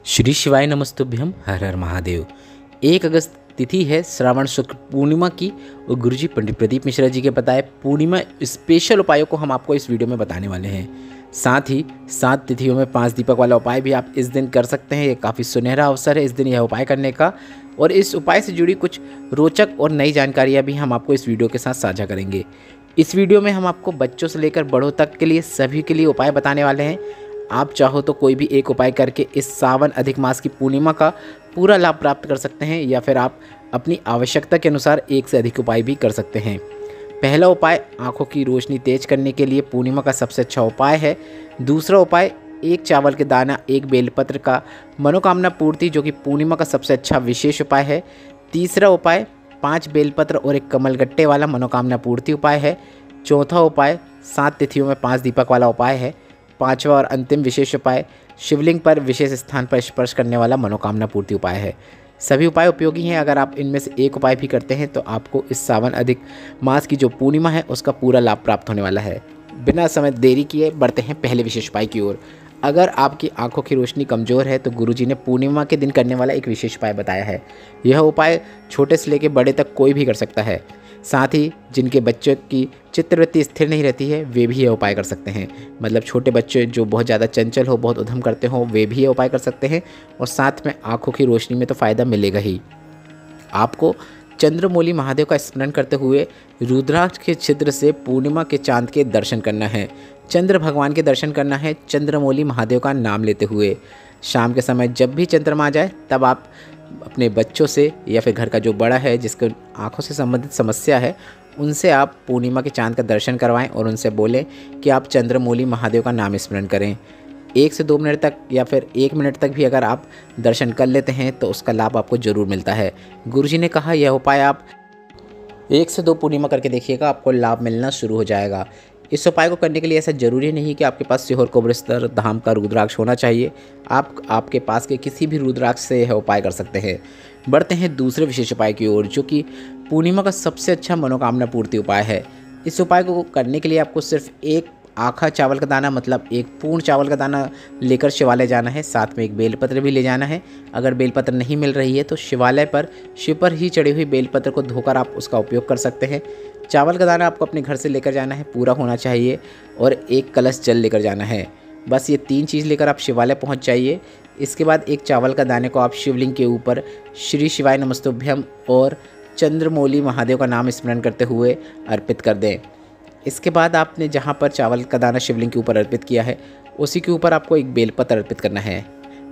श्री शिवाय नमस्तुभ्यम। हर हर महादेव। 1 अगस्त तिथि है श्रावण शुक्ल पूर्णिमा की और गुरुजी पंडित प्रदीप मिश्रा जी के बताए पूर्णिमा स्पेशल उपायों को हम आपको इस वीडियो में बताने वाले हैं। साथ ही 7 तिथियों में 5 दीपक वाला उपाय भी आप इस दिन कर सकते हैं। ये काफ़ी सुनहरा अवसर है इस दिन यह उपाय करने का, और इस उपाय से जुड़ी कुछ रोचक और नई जानकारियाँ भी हम आपको इस वीडियो के साथ साझा करेंगे। इस वीडियो में हम आपको बच्चों से लेकर बड़ों तक के लिए सभी के लिए उपाय बताने वाले हैं। आप चाहो तो कोई भी एक उपाय करके इस सावन अधिक मास की पूर्णिमा का पूरा लाभ प्राप्त कर सकते हैं, या फिर आप अपनी आवश्यकता के अनुसार एक से अधिक उपाय भी कर सकते हैं। पहला उपाय आंखों की रोशनी तेज करने के लिए पूर्णिमा का सबसे अच्छा उपाय है। दूसरा उपाय 1 चावल के दाना 1 बेलपत्र का मनोकामना पूर्ति, जो कि पूर्णिमा का सबसे अच्छा विशेष उपाय है। तीसरा उपाय 5 बेलपत्र और 1 कमलगट्टे वाला मनोकामना पूर्ति उपाय है। चौथा उपाय 7 तिथियों में 5 दीपक वाला उपाय है। पांचवा और अंतिम विशेष उपाय शिवलिंग पर विशेष स्थान पर स्पर्श करने वाला मनोकामना पूर्ति उपाय है। सभी उपाय उपयोगी हैं। अगर आप इनमें से एक उपाय भी करते हैं तो आपको इस सावन अधिक मास की जो पूर्णिमा है उसका पूरा लाभ प्राप्त होने वाला है। बिना समय देरी किए बढ़ते हैं पहले विशेष उपाय की ओर। अगर आपकी आंखों की रोशनी कमज़ोर है तो गुरुजी ने पूर्णिमा के दिन करने वाला एक विशेष उपाय बताया है। यह उपाय छोटे से लेकर बड़े तक कोई भी कर सकता है। साथ ही जिनके बच्चों की चित्तवृत्ति स्थिर नहीं रहती है वे भी यह उपाय कर सकते हैं। मतलब छोटे बच्चे जो बहुत ज़्यादा चंचल हो, बहुत उद्यम करते हो, वे भी यह उपाय कर सकते हैं। और साथ में आंखों की रोशनी में तो फ़ायदा मिलेगा ही। आपको चंद्रमौली महादेव का स्मरण करते हुए रुद्राक्ष के छिद्र से पूर्णिमा के चांद के दर्शन करना है। चंद्र भगवान के दर्शन करना है चंद्रमौली महादेव का नाम लेते हुए। शाम के समय जब भी चंद्रमा आ जाए तब आप अपने बच्चों से या फिर घर का जो बड़ा है जिसको आंखों से संबंधित समस्या है उनसे आप पूर्णिमा के चांद का दर्शन करवाएं और उनसे बोलें कि आप चंद्रमौली महादेव का नाम स्मरण करें। 1 से 2 मिनट तक या फिर 1 मिनट तक भी अगर आप दर्शन कर लेते हैं तो उसका लाभ आपको ज़रूर मिलता है। गुरुजी ने कहा यह उपाय आप 1 से 2 पूर्णिमा करके देखिएगा, आपको लाभ मिलना शुरू हो जाएगा। इस उपाय को करने के लिए ऐसा ज़रूरी नहीं कि आपके पास सीहोर कोबरेश्वर धाम का रुद्राक्ष होना चाहिए। आप आपके पास के किसी भी रुद्राक्ष से यह उपाय कर सकते हैं। बढ़ते हैं दूसरे विशेष उपाय की ओर, जो कि पूर्णिमा का सबसे अच्छा मनोकामना पूर्ति उपाय है। इस उपाय को करने के लिए आपको सिर्फ 1 आखा चावल का दाना, मतलब 1 पूर्ण चावल का दाना लेकर शिवालय जाना है। साथ में 1 बेलपत्र भी ले जाना है। अगर बेलपत्र नहीं मिल रही है तो शिवालय पर शिव पर ही चढ़ी हुई बेलपत्र को धोकर आप उसका उपयोग कर सकते हैं। चावल का दाना आपको अपने घर से लेकर जाना है, पूरा होना चाहिए, और 1 कलश जल लेकर जाना है। बस ये 3 चीज़ लेकर आप शिवालय पहुंच जाइए। इसके बाद 1 चावल का दाने को आप शिवलिंग के ऊपर श्री शिवाय नमस्तुभ्यम और चंद्रमौली महादेव का नाम स्मरण करते हुए अर्पित कर दें। इसके बाद आपने जहाँ पर चावल का दाना शिवलिंग के ऊपर अर्पित किया है उसी के ऊपर आपको 1 बेलपत्र अर्पित करना है।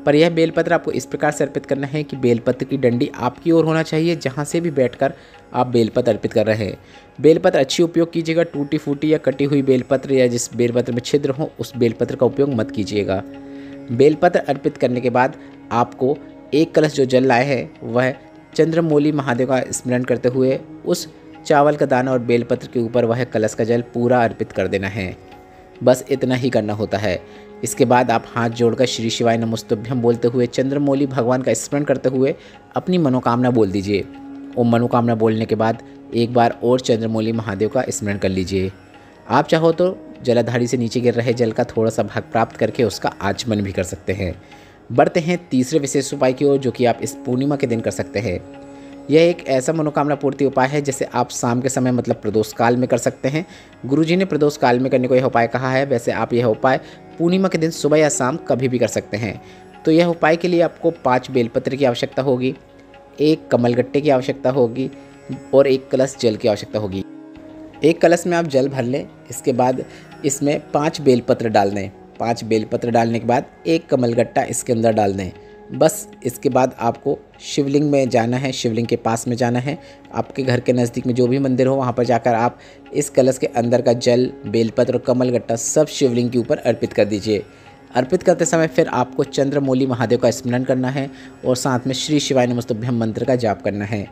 पर यह बेलपत्र आपको इस प्रकार से अर्पित करना है कि बेलपत्र की डंडी आपकी ओर होना चाहिए, जहाँ से भी बैठकर आप बेलपत्र अर्पित कर रहे हैं। बेलपत्र अच्छी उपयोग कीजिएगा। टूटी फूटी या कटी हुई बेलपत्र या जिस बेलपत्र में छिद्र हो उस बेलपत्र का उपयोग मत कीजिएगा। बेलपत्र अर्पित करने के बाद आपको 1 कलश जो जल लाए हैं वह चंद्रमौली महादेव का स्मरण करते हुए उस चावल का दाना और बेलपत्र के ऊपर वह कलश का जल पूरा अर्पित कर देना है। बस इतना ही करना होता है। इसके बाद आप हाथ जोड़कर श्री शिवाय नमस्तुभ्यम बोलते हुए चंद्रमौली भगवान का स्मरण करते हुए अपनी मनोकामना बोल दीजिए। और मनोकामना बोलने के बाद एक बार और चंद्रमौली महादेव का स्मरण कर लीजिए। आप चाहो तो जलाधारी से नीचे गिर रहे जल का थोड़ा सा भाग प्राप्त करके उसका आचमन भी कर सकते हैं। बढ़ते हैं तीसरे विशेष उपाय की ओर, जो कि आप इस पूर्णिमा के दिन कर सकते हैं। यह एक ऐसा मनोकामना पूर्ति उपाय है जिसे आप शाम के समय मतलब प्रदोष काल में कर सकते हैं। गुरुजी ने प्रदोष काल में करने को यह उपाय कहा है। वैसे आप यह उपाय पूर्णिमा के दिन सुबह या शाम कभी भी कर सकते हैं। तो यह उपाय के लिए आपको 5 बेलपत्र की आवश्यकता होगी, 1 कमलगट्टे की आवश्यकता होगी और 1 कलश जल की आवश्यकता होगी। 1 कलश में आप जल भर लें। इसके बाद इसमें 5 बेलपत्र डाल दें। 5 बेलपत्र डालने के बाद 1 कमलगट्टा इसके अंदर डाल दें। बस इसके बाद आपको शिवलिंग में जाना है, शिवलिंग के पास में जाना है। आपके घर के नज़दीक में जो भी मंदिर हो वहाँ पर जाकर आप इस कलश के अंदर का जल, बेलपत्र और कमलगट्टा सब शिवलिंग के ऊपर अर्पित कर दीजिए। अर्पित करते समय फिर आपको चंद्रमौली महादेव का स्मरण करना है और साथ में श्री शिवाय नमस्तुभ्यम मंत्र का जाप करना है।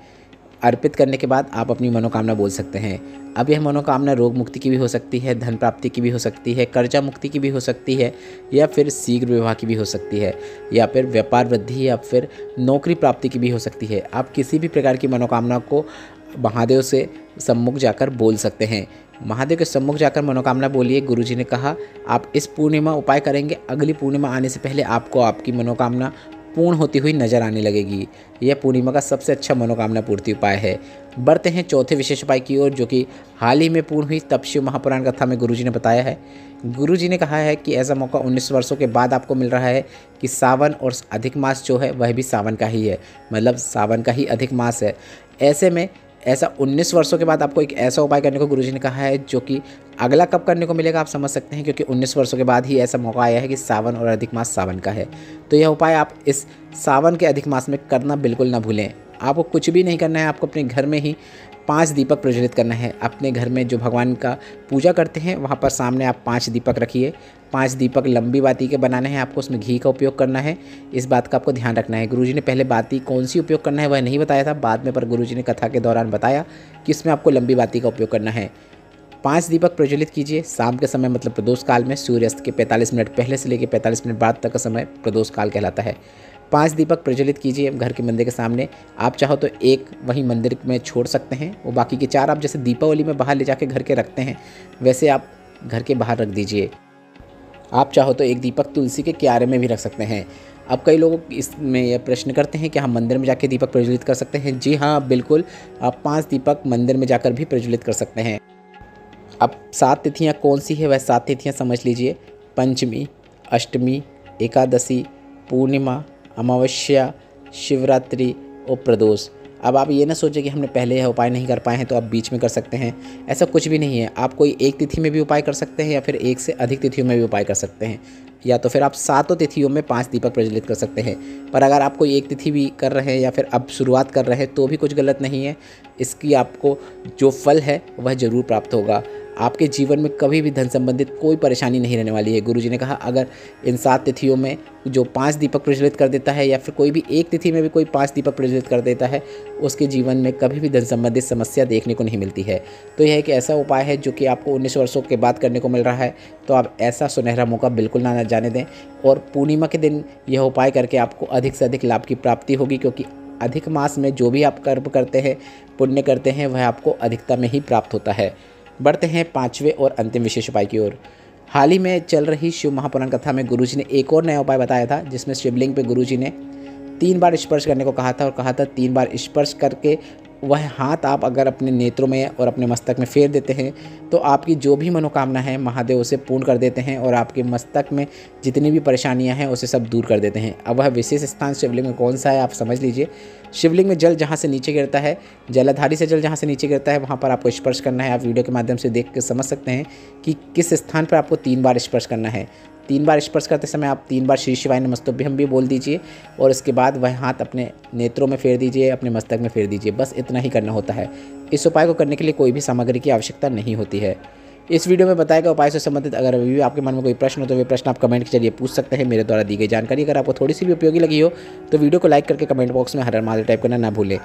अर्पित करने के बाद आप अपनी मनोकामना बोल सकते हैं। अब यह मनोकामना रोग मुक्ति की भी हो सकती है, धन प्राप्ति की भी हो सकती है, कर्जा मुक्ति की भी हो सकती है, या फिर शीघ्र विवाह की भी हो सकती है, या फिर व्यापार वृद्धि या फिर नौकरी प्राप्ति की भी हो सकती है। आप किसी भी प्रकार की मनोकामना को महादेव से सम्मुख जाकर बोल सकते हैं। महादेव के सम्मुख जाकर मनोकामना बोलिए। गुरुजी ने कहा आप इस पूर्णिमा उपाय करेंगे, अगली पूर्णिमा आने से पहले आपको आपकी मनोकामना पूर्ण होती हुई नजर आने लगेगी। यह पूर्णिमा का सबसे अच्छा मनोकामना पूर्ति उपाय है। बढ़ते हैं चौथे विशेष उपाय की ओर, जो कि हाल ही में पूर्ण हुई तब शिव महापुराण कथा में गुरुजी ने बताया है। गुरुजी ने कहा है कि ऐसा मौका 19 वर्षों के बाद आपको मिल रहा है कि सावन और अधिक मास जो है वह भी सावन का ही है, मतलब सावन का ही अधिक मास है। ऐसे में ऐसा 19 वर्षों के बाद आपको एक ऐसा उपाय करने को गुरुजी ने कहा है, जो कि अगला कब करने को मिलेगा आप समझ सकते हैं, क्योंकि 19 वर्षों के बाद ही ऐसा मौका आया है कि सावन और अधिक मास सावन का है। तो यह उपाय आप इस सावन के अधिक मास में करना बिल्कुल ना भूलें। आपको कुछ भी नहीं करना है, आपको अपने घर में ही 5 दीपक प्रज्वलित करना है। अपने घर में जो भगवान का पूजा करते हैं वहाँ पर सामने आप 5 दीपक रखिए। 5 दीपक लंबी बाती के बनाने हैं, आपको उसमें घी का उपयोग करना है। इस बात का आपको ध्यान रखना है। गुरुजी ने पहले बाती कौन सी उपयोग करना है वह नहीं बताया था बाद में, पर गुरुजी ने कथा के दौरान बताया कि इसमें आपको लंबी बाती का उपयोग करना है। 5 दीपक प्रज्वलित कीजिए शाम के समय, मतलब प्रदोष काल में। सूर्यास्त के 45 मिनट पहले से लेकर 45 मिनट बाद तक का समय प्रदोष काल कहलाता है। 5 दीपक प्रज्वलित कीजिए घर के मंदिर के सामने। आप चाहो तो एक वहीं मंदिर में छोड़ सकते हैं, वो बाकी के 4 आप जैसे दीपावली में बाहर ले जाके घर के रखते हैं वैसे आप घर के बाहर रख दीजिए। आप चाहो तो एक दीपक तुलसी के क्यारे में भी रख सकते हैं। अब कई लोग इसमें यह प्रश्न करते हैं कि हम मंदिर में जाके दीपक प्रज्वलित कर सकते हैं। जी हाँ, बिल्कुल, आप 5 दीपक मंदिर में जाकर भी प्रज्वलित कर सकते हैं। अब 7 तिथियाँ कौन सी है वह 7 तिथियाँ समझ लीजिए। पंचमी, अष्टमी, एकादशी, पूर्णिमा, अमावस्या, शिवरात्रि और प्रदोष। अब आप ये ना सोचें कि हमने पहले यह उपाय नहीं कर पाए हैं तो आप बीच में कर सकते हैं, ऐसा कुछ भी नहीं है। आप कोई एक तिथि में भी उपाय कर सकते हैं या फिर एक से अधिक तिथियों में भी उपाय कर सकते हैं, या तो फिर आप 7 तिथियों में 5 दीपक प्रज्वलित कर सकते हैं। पर अगर आप कोई एक तिथि भी कर रहे हैं या फिर अब शुरुआत कर रहे हैं तो भी कुछ गलत नहीं है। इसकी आपको जो फल है वह ज़रूर प्राप्त होगा। आपके जीवन में कभी भी धन संबंधित कोई परेशानी नहीं रहने वाली है। गुरुजी ने कहा अगर इन 7 तिथियों में जो 5 दीपक प्रज्वलित कर देता है या फिर कोई भी एक तिथि में भी कोई 5 दीपक प्रज्वलित कर देता है, उसके जीवन में कभी भी धन संबंधित समस्या देखने को नहीं मिलती है। तो यह एक ऐसा उपाय है जो कि आपको 19 वर्षों के बाद करने को मिल रहा है, तो आप ऐसा सुनहरा मौका बिल्कुल ना जाने दें। और पूर्णिमा के दिन यह उपाय करके आपको अधिक से अधिक लाभ की प्राप्ति होगी, क्योंकि अधिक मास में जो भी आप कर्म करते हैं, पुण्य करते हैं, वह आपको अधिकता में ही प्राप्त होता है। बढ़ते हैं 5वें और अंतिम विशेष उपाय की ओर। हाल ही में चल रही शिव महापुराण कथा में गुरुजी ने एक और नया उपाय बताया था, जिसमें शिवलिंग पे गुरुजी ने 3 बार स्पर्श करने को कहा था और कहा था 3 बार स्पर्श करके वह हाथ आप अगर अपने नेत्रों में और अपने मस्तक में फेर देते हैं तो आपकी जो भी मनोकामना है महादेव उसे पूर्ण कर देते हैं और आपके मस्तक में जितनी भी परेशानियां हैं उसे सब दूर कर देते हैं। अब वह विशेष स्थान शिवलिंग में कौन सा है आप समझ लीजिए। शिवलिंग में जल जहाँ से नीचे गिरता है, जलाधारी से जल जहाँ से नीचे गिरता है वहाँ पर आपको स्पर्श करना है। आप वीडियो के माध्यम से देख के समझ सकते हैं कि किस स्थान पर आपको 3 बार स्पर्श करना है। 3 बार स्पर्श करते समय आप 3 बार श्री शिवाय नमस्तुभ्यम भी बोल दीजिए और इसके बाद वह हाथ अपने नेत्रों में फेर दीजिए, अपने मस्तक में फेर दीजिए। बस इतना ही करना होता है। इस उपाय को करने के लिए कोई भी सामग्री की आवश्यकता नहीं होती है। इस वीडियो में बताए गए उपाय से संबंधित अगर अभी भी आपके मन में कोई प्रश्न हो तो वे प्रश्न आप कमेंट के जरिए पूछ सकते हैं। मेरे द्वारा दी गई जानकारी अगर आपको थोड़ी सी भी उपयोगी लगी हो तो वीडियो को लाइक करके कमेंट बॉक्स में हर हर महादेव टाइप करना ना भूलें।